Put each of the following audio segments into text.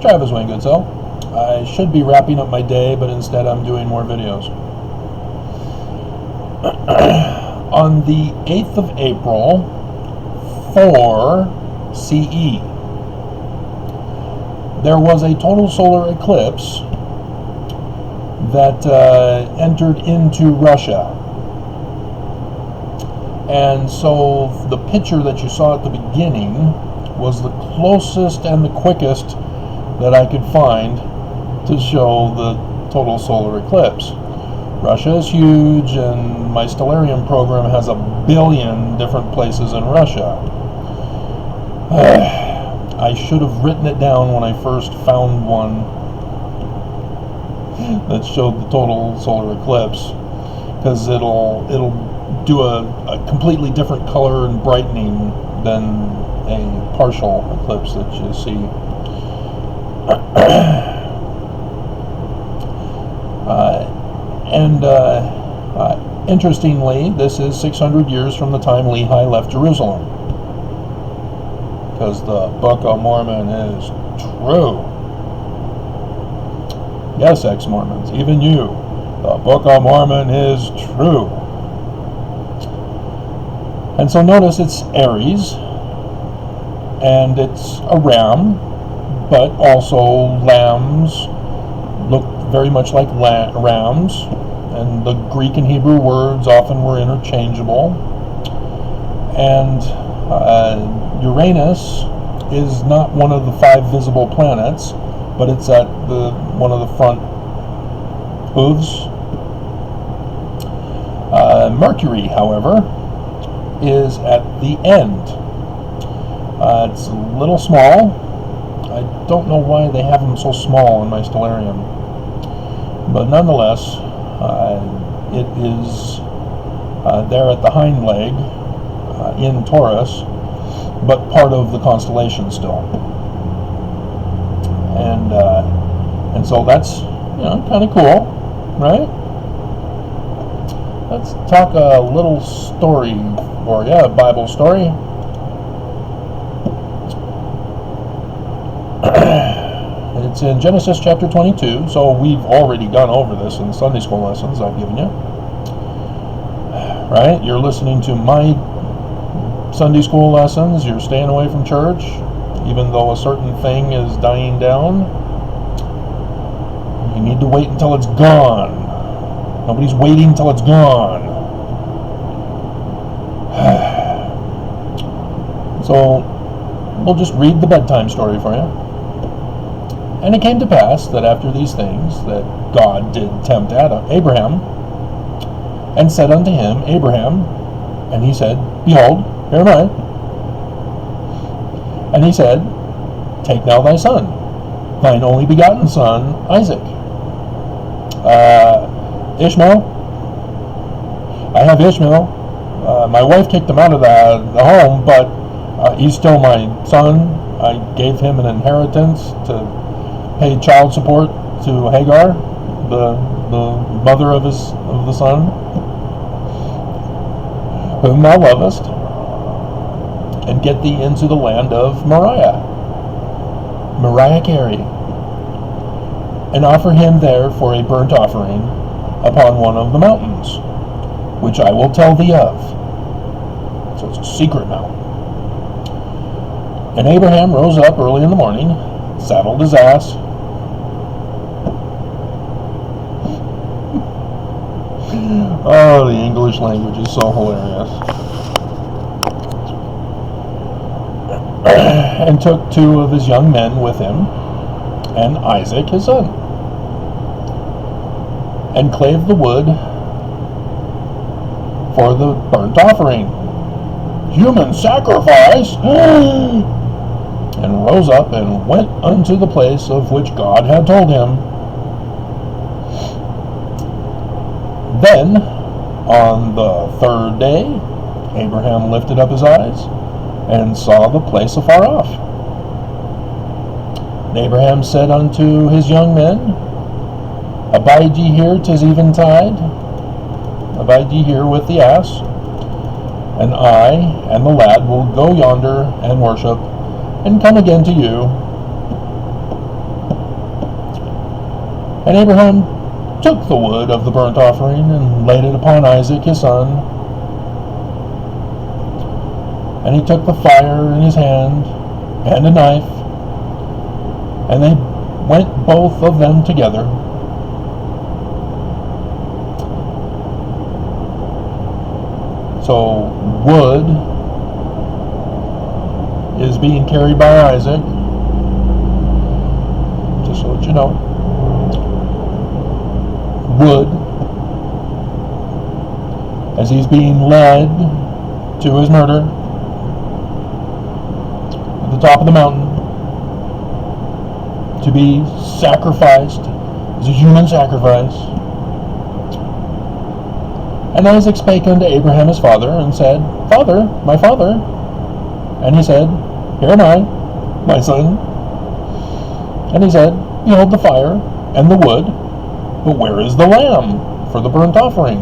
Travis Wayne Goodsell. I should be wrapping up my day, but instead I'm doing more videos. On the 8th of April, 4 CE, there was a total solar eclipse that entered into Russia. And so the picture that you saw at the beginning was the closest and the quickest that I could find to show the total solar eclipse. Russia is huge, and my Stellarium program has 1 billion different places in Russia. I should have written it down when I first found one that showed the total solar eclipse, because it'll do a completely different color and brightening than a partial eclipse that you see. Interestingly, this is 600 years from the time Lehi left Jerusalem, because the Book of Mormon is true. Yes, ex-Mormons, even you, the Book of Mormon is true. And so notice it's Aries, and it's a ram, but also lambs look very much like rams, and the Greek and Hebrew words often were interchangeable. And Uranus is not one of the 5 visible planets, but it's at one of the front hooves. Mercury, however, is at the end. It's a little small. I don't know why they have them so small in my Stellarium, but nonetheless, it is there at the hind leg in Taurus, but part of the constellation still. And so that's, kind of cool, right? Let's talk a little story for you, a Bible story. It's in Genesis chapter 22, so we've already gone over this in the Sunday school lessons I've given you. Right? You're listening to my Sunday school lessons, you're staying away from church, even though a certain thing is dying down. You need to wait until it's gone. Nobody's waiting until it's gone. So, we'll just read the bedtime story for you. And it came to pass that after these things, that God did tempt Abraham, and said unto him, Abraham, and he said, Behold, here am I. And he said, Take now thy son, thine only begotten son, Isaac. Ishmael, I have Ishmael. My wife kicked him out of the home, but he's still my son. I gave him an inheritance to pay child support to Hagar, the mother of the son, whom thou lovest, and get thee into the land of Moriah Carey, and offer him there for a burnt offering upon one of the mountains, which I will tell thee of. So it's a secret mountain. And Abraham rose up early in the morning, saddled his ass, oh, the English language is so hilarious, and took 2 of his young men with him, and Isaac his son, and clave the wood for the burnt offering, human sacrifice, and rose up and went unto the place of which God had told him. Then, on the 3rd day, Abraham lifted up his eyes and saw the place afar off. And Abraham said unto his young men, Abide ye here 'tis eventide, abide ye here with the ass, and I and the lad will go yonder and worship, and come again to you. And Abraham took the wood of the burnt offering and laid it upon Isaac his son. And he took the fire in his hand and a knife, and they went both of them together. So wood is being carried by Isaac, just so that you know. Wood, as he's being led to his murder at the top of the mountain to be sacrificed as a human sacrifice. And Isaac spake unto Abraham his father, and said, Father, my father. And he said, Here am I, my son. And he said, Behold the fire and the wood, but where is the lamb for the burnt offering?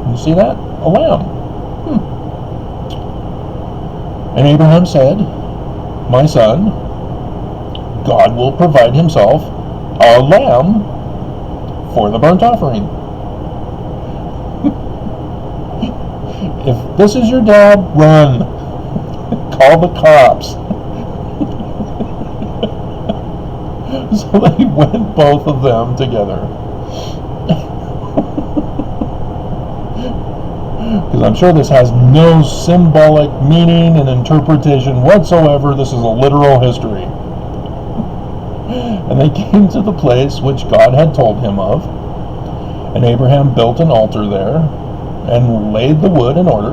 You see that? A lamb. And Abraham said, My son, God will provide himself a lamb for the burnt offering. If this is your dad, run. Call the cops. So they went both of them together. Because I'm sure this has no symbolic meaning and interpretation whatsoever. This is a literal history. And they came to the place which God had told him of. And Abraham built an altar there, and laid the wood in order,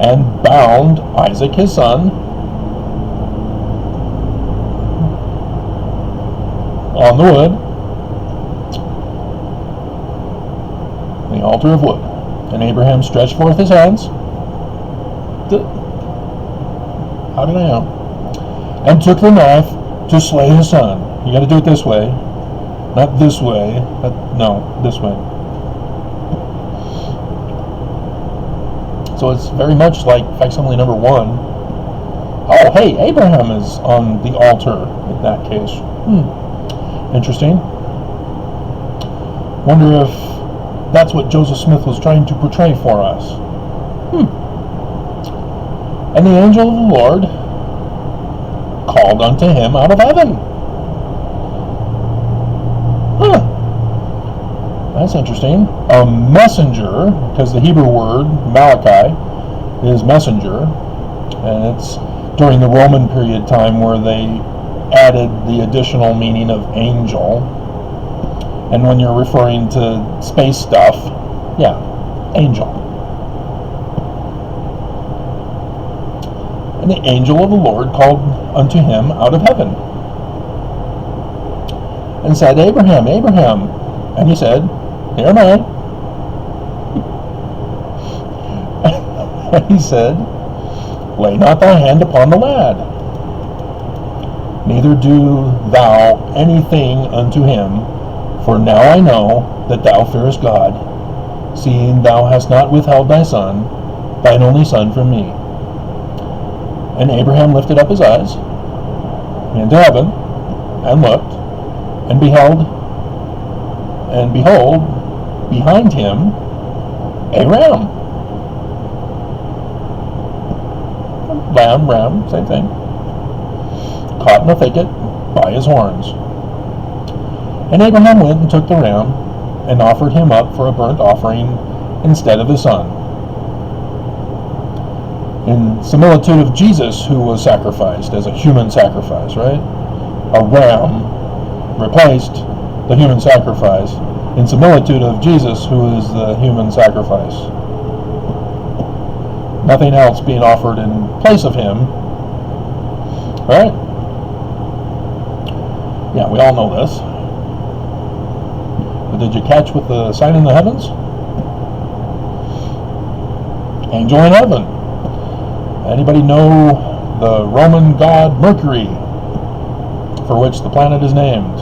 and bound Isaac his son on the wood, the altar of wood. And Abraham stretched forth his hands. How did I know? And took the knife to slay his son. You got to do it this way, not this way. No, this way. So it's very much like facsimile number 1. Oh, hey, Abraham is on the altar in that case. Interesting. Wonder if that's what Joseph Smith was trying to portray for us. And the angel of the Lord called unto him out of heaven. That's interesting. A messenger, because the Hebrew word Malachi is messenger, and it's during the Roman period time where they added the additional meaning of angel. And when you're referring to space stuff, yeah, angel. And the angel of the Lord called unto him out of heaven, and said, Abraham, Abraham. And he said, Here am I. And he said, Lay not thy hand upon the lad, neither do thou anything unto him, for now I know that thou fearest God, seeing thou hast not withheld thy son, thine only son, from me. And Abraham lifted up his eyes into heaven, and looked, and beheld, and behold, behind him a ram. Ram, same thing. Caught in a thicket by his horns. And Abraham went and took the ram, and offered him up for a burnt offering instead of his son. In similitude of Jesus, who was sacrificed as a human sacrifice, right? A ram replaced the human sacrifice, in similitude of Jesus, who is the human sacrifice. Nothing else being offered in place of him. Right? Yeah, we all know this. But did you catch with the sign in the heavens? Angel in heaven. Anybody know the Roman god Mercury, for which the planet is named?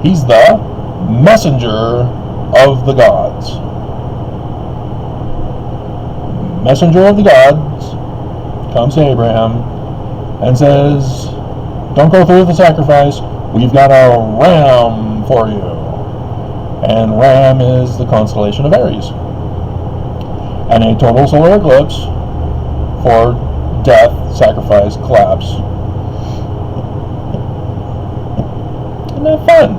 He's the messenger of the gods. Messenger of the gods comes to Abraham and says, don't go through with the sacrifice. we've got a ram for you. And Ram is the constellation of Aries. And a total solar eclipse for death, sacrifice, collapse. Isn't that fun?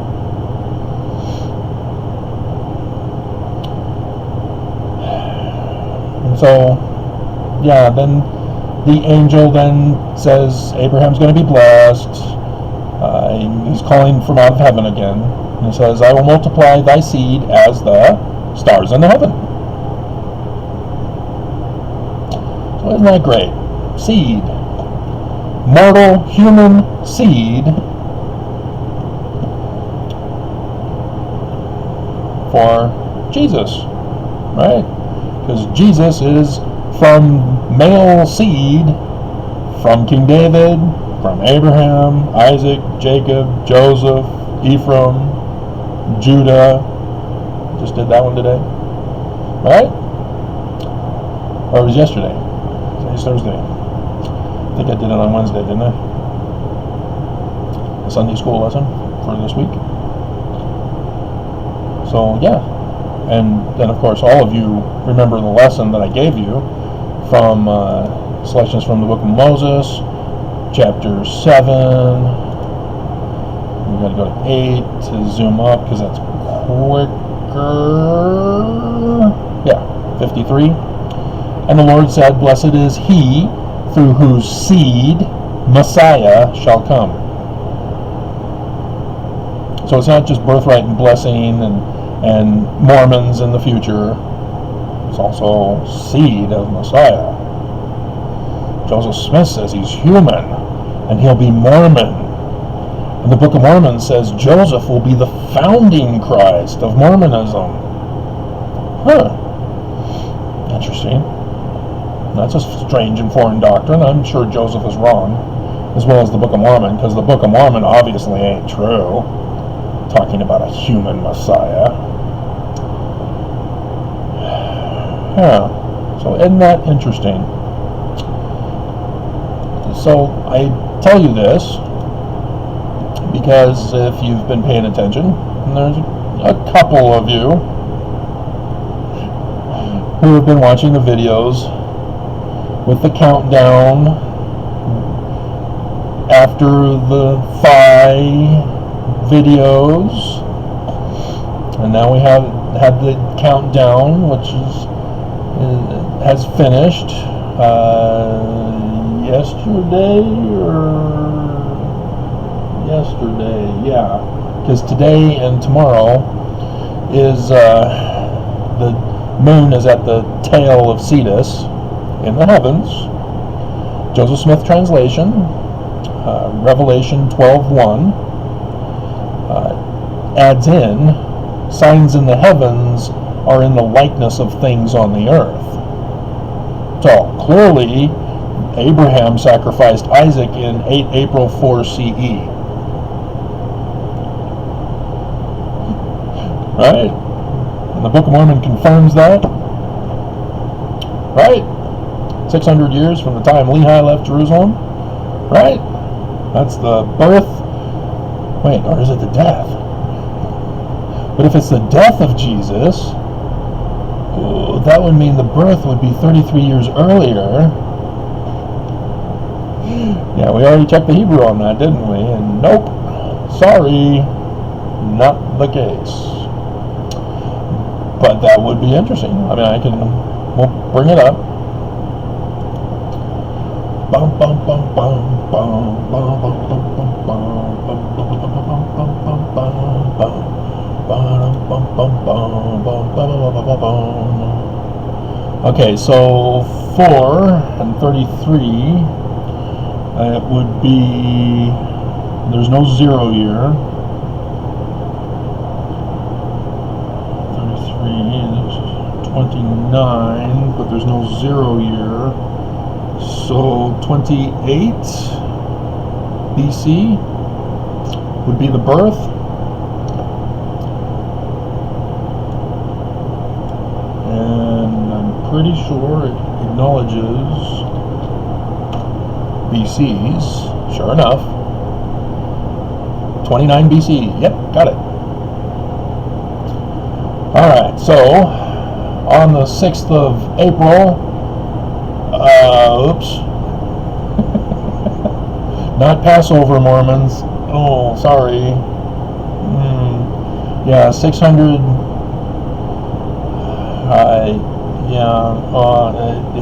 And so, yeah, then the angel then says Abraham's going to be blessed. He's calling from out of heaven again. And he says, I will multiply thy seed as the stars in the heaven. So isn't that great? Seed. Mortal human seed for Jesus. Right? Because Jesus is from male seed from King David, from Abraham, Isaac, Jacob, Joseph, Ephraim, Judah. Just did that one today. Right? Or it was yesterday. Today's Thursday. I think I did it on Wednesday, didn't I? The Sunday school lesson for this week. So, yeah. And then, of course, all of you remember the lesson that I gave you from selections from the book of Moses, chapter 7. We've got to go to 8 to zoom up because that's quicker. Yeah, 53. And the Lord said, Blessed is he through whose seed Messiah shall come. So it's not just birthright and blessing and Mormons in the future. It's also seed of Messiah. Joseph Smith says he's human and he'll be Mormon. And the Book of Mormon says Joseph will be the founding Christ of Mormonism. Huh. Interesting. That's a strange and foreign doctrine. I'm sure Joseph is wrong, as well as the Book of Mormon, because the Book of Mormon obviously ain't true. Talking about a human Messiah. Yeah. So isn't that interesting? So I tell you this because if you've been paying attention, and there's a couple of you who have been watching the videos with the countdown after the Phi videos, and now we have had the countdown, which has finished yesterday, yeah, because today and tomorrow is the moon is at the tail of Cetus in the heavens. Joseph Smith translation, Revelation 12:1, adds in, signs in the heavens are in the likeness of things on the earth. So clearly Abraham sacrificed Isaac in 8 April 4 CE. Right? And the Book of Mormon confirms that. Right? 600 years from the time Lehi left Jerusalem. Right? That's the birth. Wait, or is it the death? But if it's the death of Jesus, that would mean the birth would be 33 years earlier. Yeah, we already checked the Hebrew on that, didn't we? And nope. Sorry. Not the case. But that would be interesting. I mean, we'll bring it up. Bum bum bum bum bum bum bum bum bum bum bum bum. Okay, so 4 and 33, it would be, there's no 0 year. 29, but there's no 0 year. So 28 BC would be the birth. And I'm pretty sure it acknowledges BCs, sure enough. 29 BC. Yep, got it. Alright, so on the 6th of April, oops, not Passover Mormons. Oh, sorry. Yeah, 600.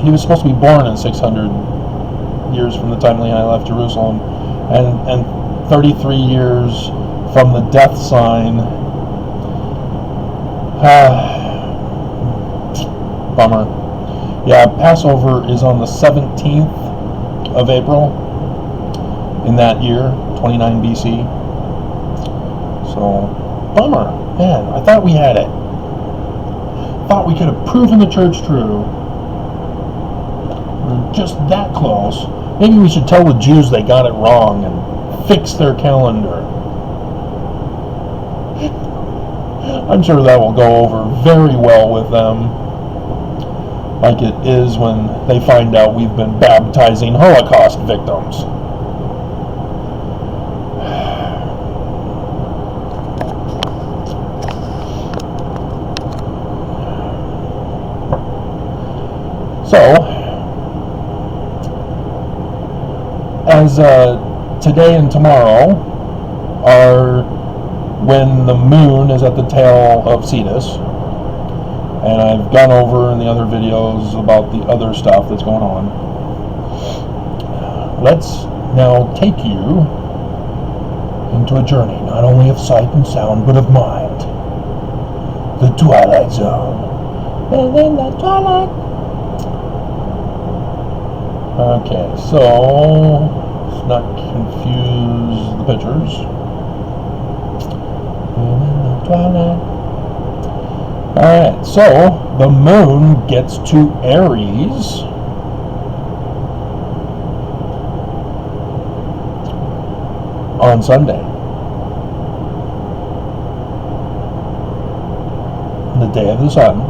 He was supposed to be born in 600 years from the time Lehi left Jerusalem, and 33 years from the death sign. Bummer. Yeah, Passover is on the 17th of April in that year, 29 BC. So, bummer. Man, I thought we had it. Thought we could have proven the church true. We're just that close. Maybe we should tell the Jews they got it wrong and fix their calendar. I'm sure that will go over very well with them, like it is when they find out we've been baptizing Holocaust victims. So, as today and tomorrow are when the moon is at the tail of Cetus, and I've gone over in the other videos about the other stuff that's going on. Let's now take you into a journey not only of sight and sound but of mind. The Twilight Zone. And in the twilight. Okay, so let's not confuse the pictures. Alright, so the moon gets to Aries on Sunday, the day of the sun.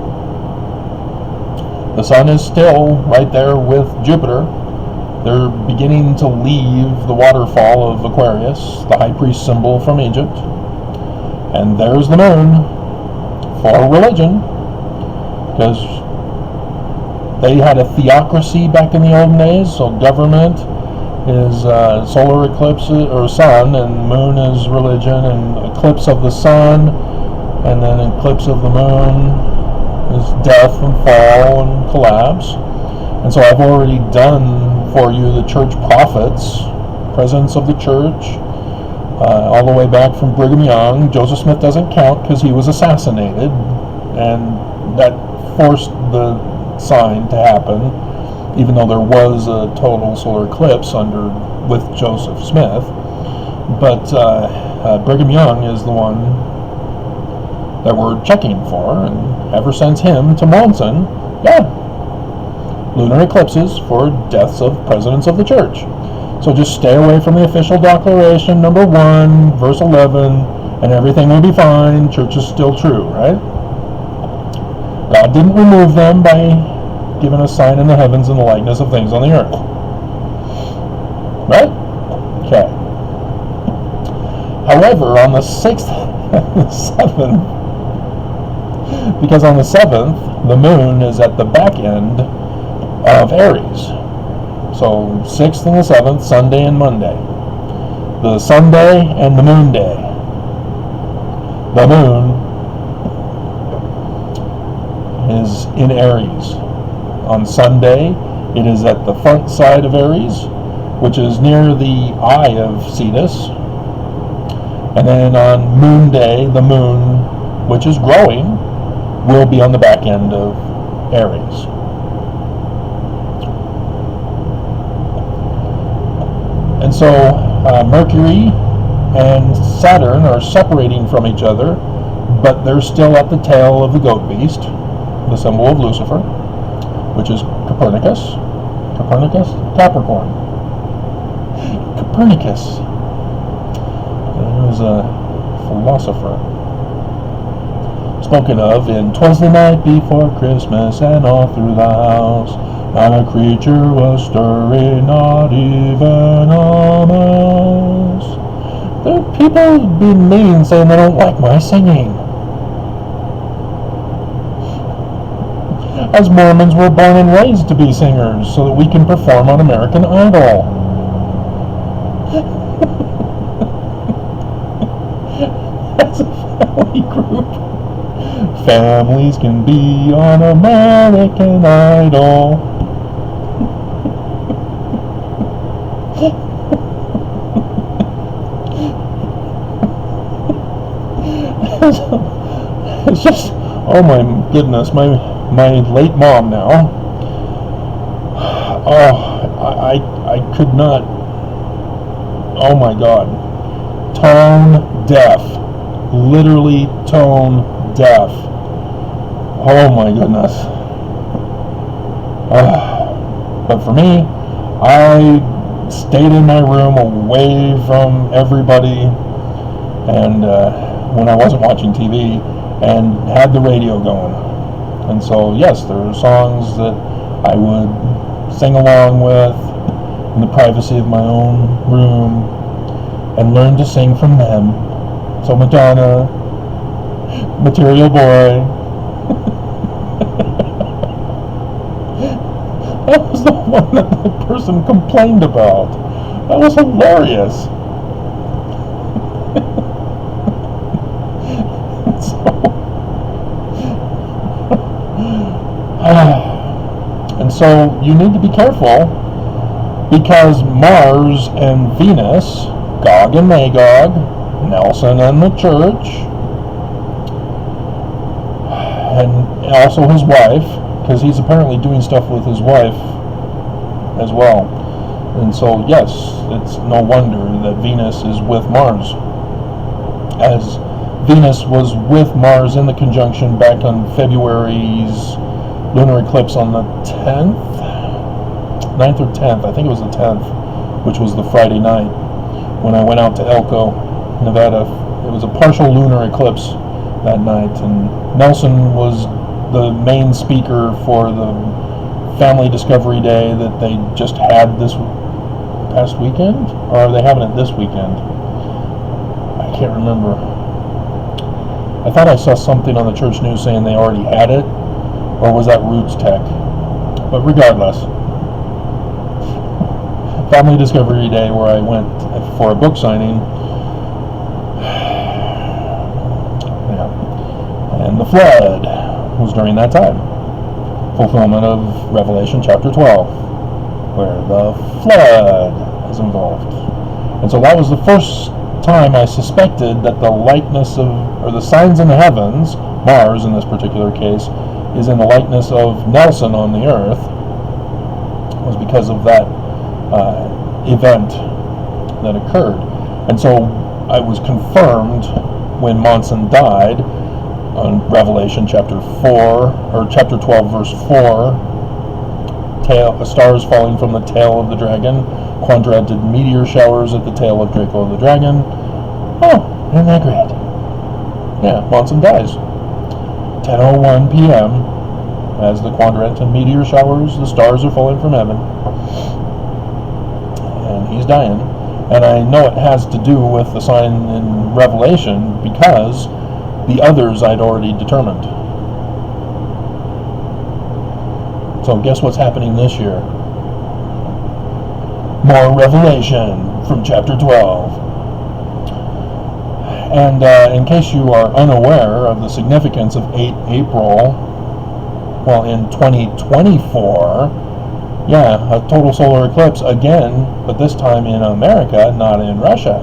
The sun is still right there with Jupiter. They're beginning to leave the waterfall of Aquarius, the high priest symbol from Egypt. And there's the moon for religion, because they had a theocracy back in the olden days, so government is solar eclipse or sun, and moon is religion, and eclipse of the sun, and then eclipse of the moon is death and fall and collapse. And so I've already done for you the church prophets, presidents of the church, all the way back from Brigham Young. Joseph Smith doesn't count because he was assassinated, and that forced the sign to happen, even though there was a total solar eclipse with Joseph Smith. But Brigham Young is the one that we're checking for, and ever since him to Monson, lunar eclipses for deaths of presidents of the church. So just stay away from the official declaration, number 1, verse 11, and everything will be fine. Church is still true, right? God didn't remove them by giving a sign in the heavens in the likeness of things on the earth. Right? Okay. However, on the 6th and the 7th, because on the 7th, the moon is at the back end of Aries. So 6th and the 7th, Sunday and Monday. The Sunday and the moon day. The moon is in Aries. On Sunday, it is at the front side of Aries, which is near the eye of Cetus. And then on moon day, the moon, which is growing, will be on the back end of Aries. And so Mercury and Saturn are separating from each other, but they're still at the tail of the goat beast, the symbol of Lucifer, which is Copernicus. Capricorn. Copernicus. He was a philosopher. Spoken of in "'Twas the night before Christmas, and all through the house not a creature was stirring, not even a mouse. The people being mean, saying they don't like my singing. As Mormons, we're born and raised to be singers so that we can perform on American Idol. As a family group, families can be on American Idol. It's just, oh my goodness, my late mom now. Oh, I could not. Oh my God, tone deaf, literally tone deaf. Oh my goodness. But for me, I stayed in my room away from everybody, and when I wasn't watching TV, and had the radio going. And so, yes, there are songs that I would sing along with in the privacy of my own room and learn to sing from them. So Madonna, Material Boy. That was the one that the person complained about. That was hilarious. And so you need to be careful, because Mars and Venus, Gog and Magog, Nelson and the church, and also his wife, because he's apparently doing stuff with his wife as well. And so, yes, it's no wonder that Venus is with Mars, as Venus was with Mars in the conjunction back on February's lunar eclipse on the 10th, 9th or 10th, I think it was the 10th, which was the Friday night, when I went out to Elko, Nevada. It was a partial lunar eclipse that night, and Nelson was the main speaker for the Family Discovery Day that they just had this past weekend, or are they having it this weekend? I can't remember. I thought I saw something on the church news saying they already had it, or was that Roots Tech? But regardless, Family Discovery Day, where I went for a book signing, yeah, and the flood was during that time, fulfillment of Revelation chapter 12, where the flood is involved. And so that was the first time I suspected that the likeness of, or the signs in the heavens, Mars in this particular case, is in the likeness of Nelson on the earth, was because of that event that occurred. And so I was confirmed when Monson died on Revelation chapter 4, or chapter 12 verse 4, stars falling from the tail of the dragon, quadrantid meteor showers at the tail of Draco the dragon. Oh, isn't that great? Yeah, Monson dies. 10:01 p.m. as the quadrantid meteor showers, the stars are falling from heaven, and he's dying. And I know it has to do with the sign in Revelation, because the others I'd already determined. So guess what's happening this year? More Revelation from chapter 12. And in case you are unaware of the significance of 8 April, well, in 2024, yeah, a total solar eclipse again, but this time in America, not in Russia.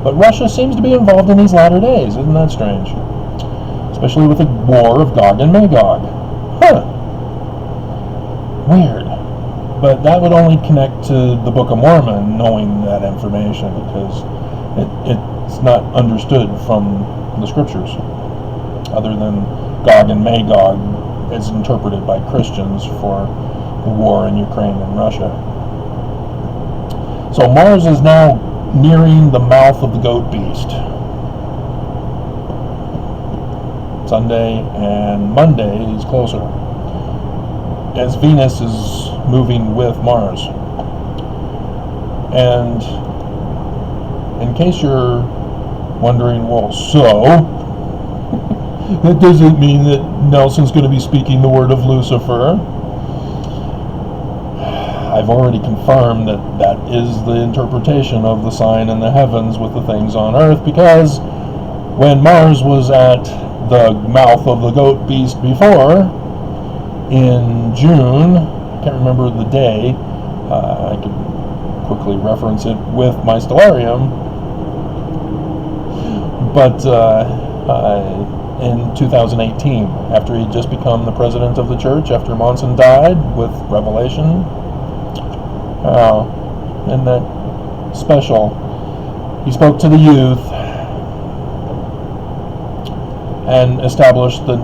But Russia seems to be involved in these latter days. Isn't that strange? Especially with the war of Gog and Magog. Huh. Weird. But that would only connect to the Book of Mormon, knowing that information, because it's not understood from the scriptures, other than Gog and Magog is interpreted by Christians for the war in Ukraine and Russia. So Mars is now nearing the mouth of the goat beast. Sunday and Monday is closer, as Venus is moving with Mars. And in case you're wondering, well, so that doesn't mean that Nelson's going to be speaking the word of Lucifer. I've already confirmed that that is the interpretation of the sign in the heavens with the things on earth, because when Mars was at the mouth of the goat beast before, in June, I can't remember the day, I could quickly reference it with my stellarium, but in 2018, after he'd just become the president of the church, after Monson died with Revelation, and that special, he spoke to the youth and established the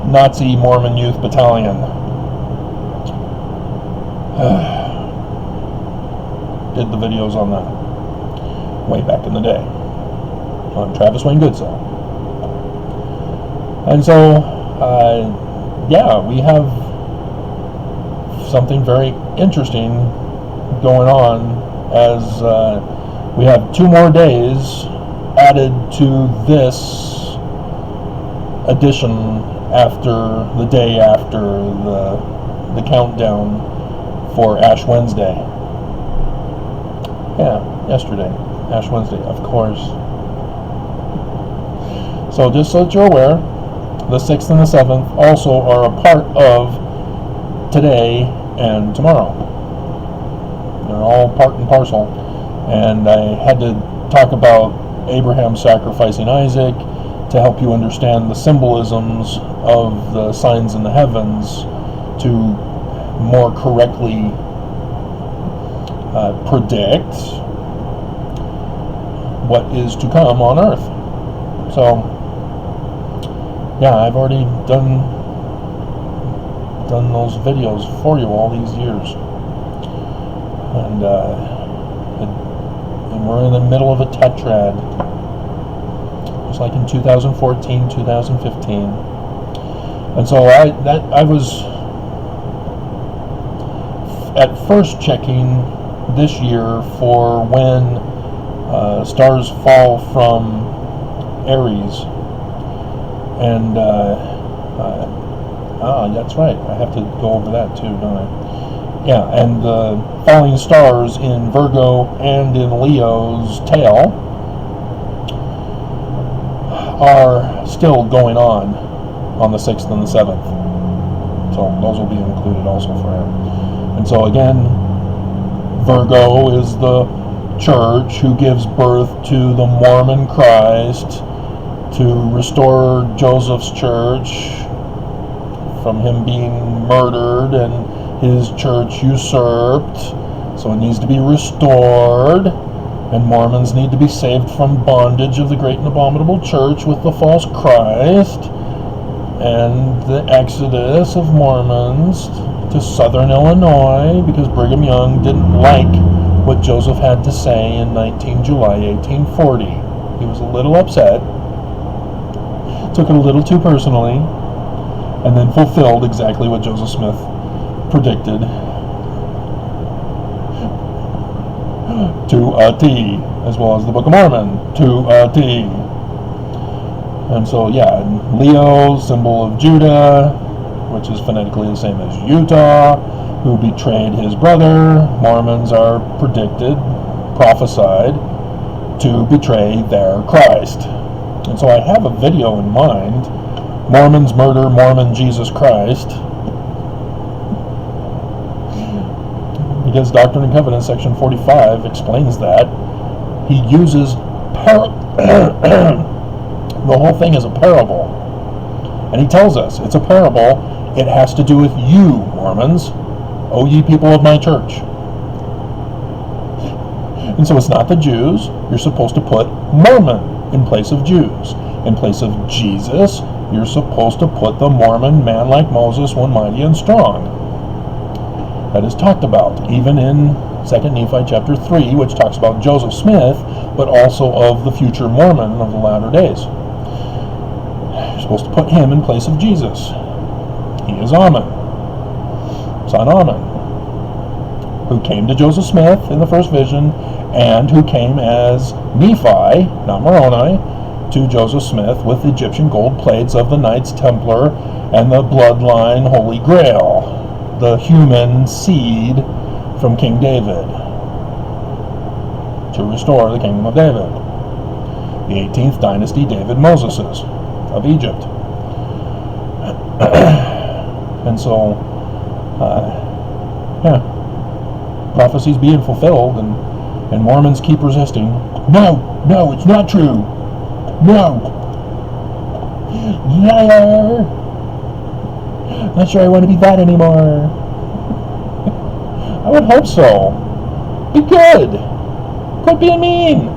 Nazi Mormon Youth Battalion. Did the videos on that way back in the day on Travis Wayne Goodsell. And so, yeah, we have something very interesting going on, as we have 2 more days added to this edition after the day after the countdown for Ash Wednesday. Yeah, yesterday, Ash Wednesday, of course. So just so that you're aware, the 6th and the 7th also are a part of today and tomorrow. They're all part and parcel. And I had to talk about Abraham sacrificing Isaac to help you understand the symbolisms of the signs in the heavens, to more correctly predict what is to come on earth. So, yeah, I've already done those videos for you all these years, and we're in the middle of a tetrad, just like in 2014, 2015, and so I was at first checking this year for when stars fall from Aries, and that's right, I have to go over that too, don't I? Yeah, and the falling stars in Virgo and in Leo's tail are still going on the 6th and the 7th. So those will be included also for him. And so again, Virgo is the church who gives birth to the Mormon Christ, to restore Joseph's church from him being murdered and his church usurped. So it needs to be restored, and Mormons need to be saved from bondage of the great and abominable church with the false Christ, and the exodus of Mormons to southern Illinois, because Brigham Young didn't like what Joseph had to say in July 1840. He was a little upset, took it a little too personally, and then fulfilled exactly what Joseph Smith predicted to a T, as well as the Book of Mormon to a T. And so, yeah, Leo, symbol of Judah, which is phonetically the same as Utah, who betrayed his brother. Mormons are predicted, prophesied, to betray their Christ. And so I have a video in mind, Mormons murder Mormon Jesus Christ, because Doctrine and Covenants, section 45, explains that. He uses the whole thing is a parable. And he tells us it's a parable. It has to do with you, Mormons, O ye people of my church. And so it's not the Jews. You're supposed to put Mormon in place of Jews. In place of Jesus, you're supposed to put the Mormon man like Moses, one mighty and strong. That is talked about even in 2 Nephi chapter 3, which talks about Joseph Smith, but also of the future Mormon of the latter days. You're supposed to put him in place of Jesus. He is Amen, son Amen. who came to Joseph Smith in the first vision, and who came as Nephi, not Moroni, to Joseph Smith with Egyptian gold plates of the Knights Templar and the bloodline Holy Grail, the human seed from King David, to restore the kingdom of David. The 18th dynasty, David Moseses of Egypt. And so, prophecies being fulfilled, and Mormons keep resisting. No, it's not true. No. Liar. Not sure I want to be that anymore. I would hope so. Be good. Quit being mean.